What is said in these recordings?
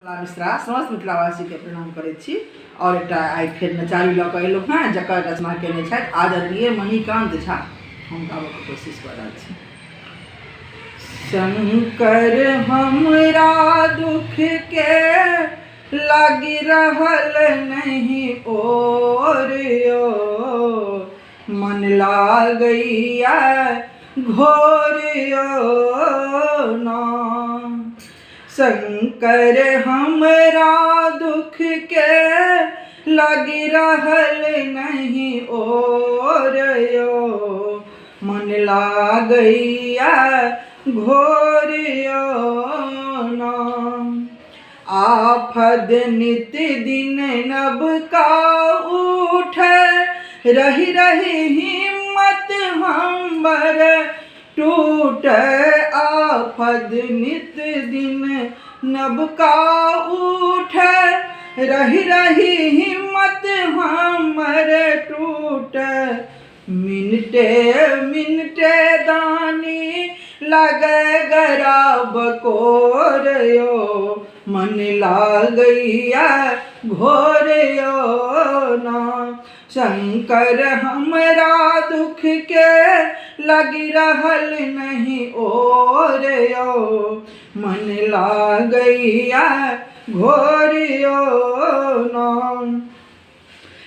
मिश्रा समस्त मिथिलावासी के प्रणाम करै छी और एक आई फेर नचारी लऽ कऽ एलहुँ हैं जकर रचना केने छथि आदरणीय मणिकांत झा। हम गाबैके कोशिश कऽ रहल छी। शंकर हमरा दुख के लागी रहल नहीं ओरियो, मन लागैया घोरियो ना। शंकर हमरा दुख के लगी रहल नहीं ओरियो, मन लागैया घोरियो ना। आफद नित दिन नब का उठे, रही रही हिम्मत हमर टूट। आफद नित दिन नब का उठे, रही रही हिम्मत हमर टूट। मिनटे मिनटे दानी लगे गराब कोरियो, मन लागैया घोरियो ना। शंकर हमरा दुख के लगी रहल नहीं ओरियो, मन लागैया घोरियो ना।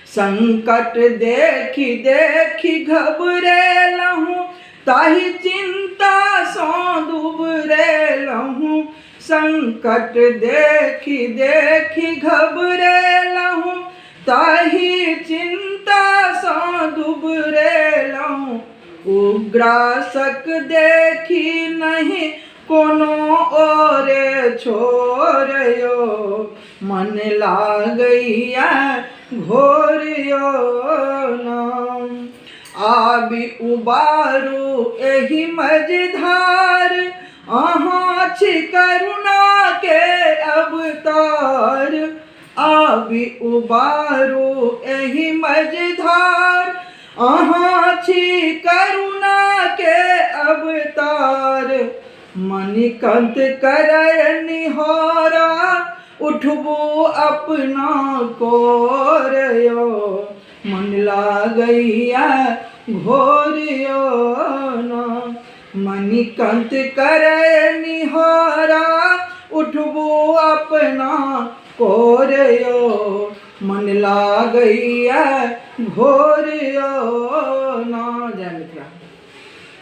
संकट देखी देखी घबरेलहूँ, ताहि चिंता सो दुबरेलहूँ। संकट देखी देखी घबरेलहूँ, ताहि चिंता सो दुबरेलहूँ। उग्रासक देखी नहीं कोनो ओरे छोरियो, मन लागैया घोरियो ना। आबि उबारू एहि मझधार, अहाँ छी करुणा के अवतार। आबि उबारू एहि मझधार, अहाँ छी करुणा के अवतार। मणिकांत करय निहोरा, उठबू अपना कोरियो, मन लागैया घोरियो ना। मणिकांत करय निहोरा, उठबू अपना कोरियो, मन लागैया घोरियो ना। जय मिथिला।